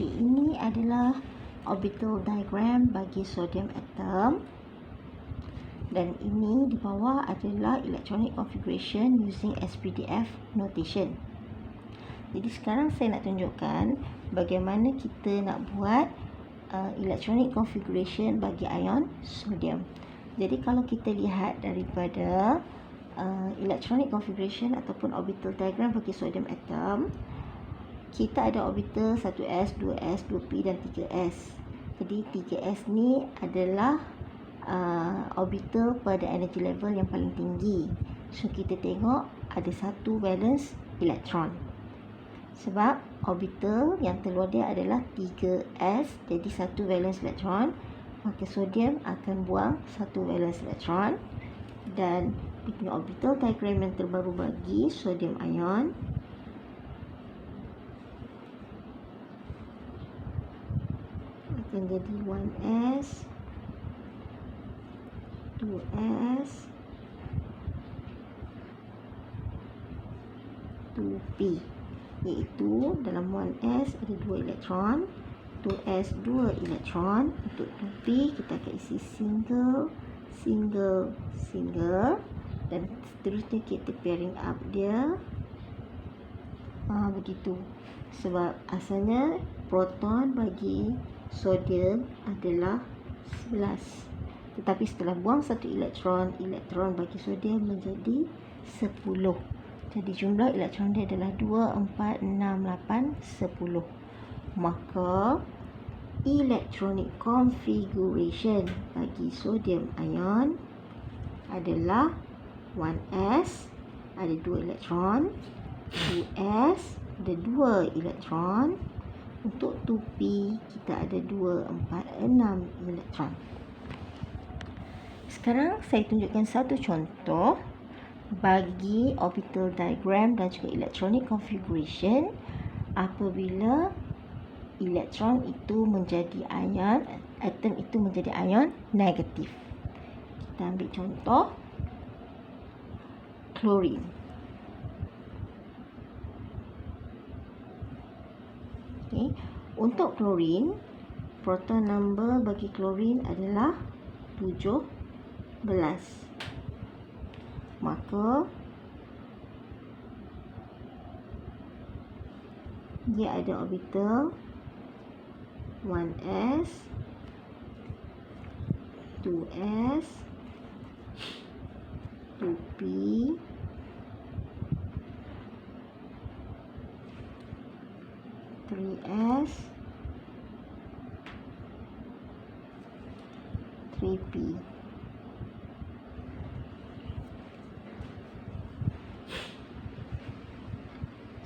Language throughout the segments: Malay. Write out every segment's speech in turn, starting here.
Okey, ini adalah orbital diagram bagi sodium atom. Dan ini di bawah adalah electronic configuration using SPDF notation. Jadi sekarang saya nak tunjukkan bagaimana kita nak buat electronic configuration bagi ion sodium. Jadi kalau kita lihat daripada electronic configuration ataupun orbital diagram bagi sodium atom, kita ada orbital 1s, 2s, 2p dan 3s. Jadi 3s ni adalah orbital pada energy level yang paling tinggi. So kita tengok ada satu valence elektron. Sebab orbital yang terluar dia adalah 3s, jadi satu valence elektron, maka sodium akan buang satu valence elektron. Dan di orbital diagram yang terbaru bagi sodium ion, akan jadi 1s, 2s, 2p, iaitu dalam 1s ada 2 elektron, 2s 2 elektron. Untuk 2p kita akan isi single, single, single, dan seterusnya kita pairing up dia begitu. Sebab asalnya proton bagi sodium adalah 11, tetapi setelah buang satu elektron, elektron bagi sodium menjadi 10. Jadi jumlah elektron dia adalah 2, 4, 6, 8, 10. Maka electronic configuration bagi sodium ion adalah 1s ada 2 elektron, 2s ada 2 elektron. Untuk 2p kita ada 2, 4, 6 elektron. Sekarang saya tunjukkan satu contoh bagi orbital diagram dan juga electronic configuration apabila elektron itu menjadi ion, atom itu menjadi ion negatif. Kita ambil contoh klorin. Okay. Untuk klorin, proton number bagi klorin adalah 17. Maka dia ada orbital 1s, 2s, 2p, 3s, 3p.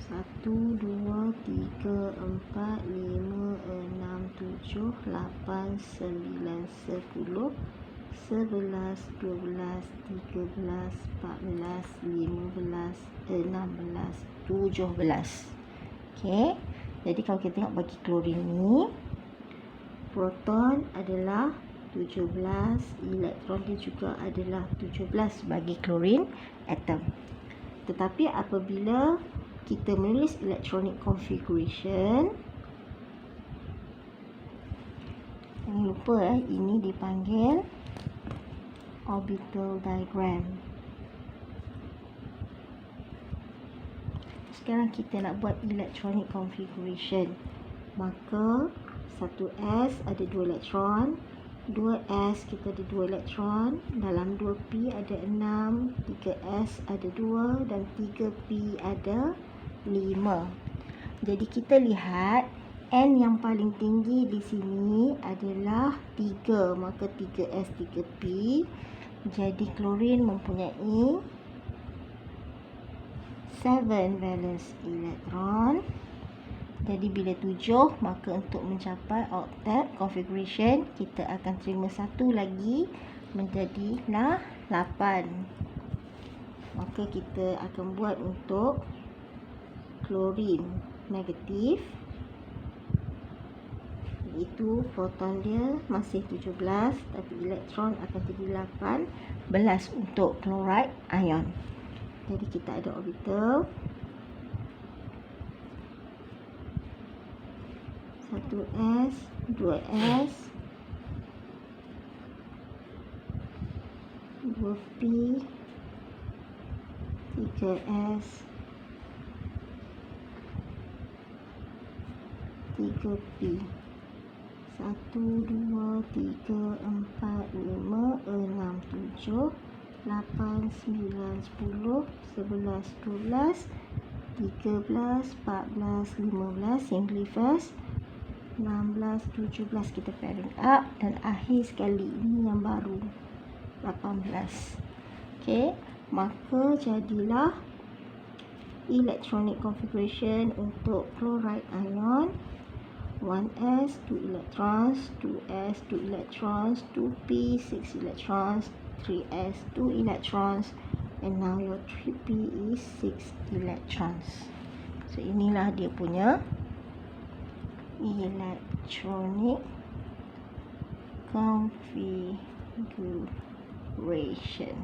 Satu, dua, tiga, empat, lima, enam, tujuh, lapan, sembilan, 10, 11, 12, 13, 14, 15, 16, 17. Okey. Jadi kalau kita tengok bagi klorin ni, proton adalah 17, elektron dia juga adalah 17 bagi klorin atom. Tetapi apabila kita menulis electronic configuration, jangan lupa ini dipanggil orbital diagram. Sekarang kita nak buat electronic configuration. Maka 1s ada 2 elektron, 2s kita ada 2 elektron, dalam 2p ada 6, 3s ada 2 dan 3p ada 5. Jadi kita lihat n yang paling tinggi di sini adalah 3, maka 3s 3p. Jadi klorin mempunyai 7 valence elektron. Jadi bila 7, maka untuk mencapai octet configuration kita akan terima satu lagi menjadilah 8. Maka kita akan buat untuk klorin negatif, iaitu proton dia masih 17 tapi elektron akan jadi 18 untuk chloride ion. Jadi kita ada orbital 1, 1S, 2S, 2P, 3S, 3P. 1, 2, 3, 4, 5, 6, 7, 8, 9, 10, 11, 12, 13, 14, 15 yang reverse, 16, 17 kita pairing up, dan akhir sekali ini yang baru 18. Okey, maka jadilah electronic configuration untuk chloride ion. 1s 2 electrons, 2s 2 electrons, 2p 6 electrons, 3s 2 electrons, and now your 3p is 6 electrons. So inilah dia punya electronic configuration.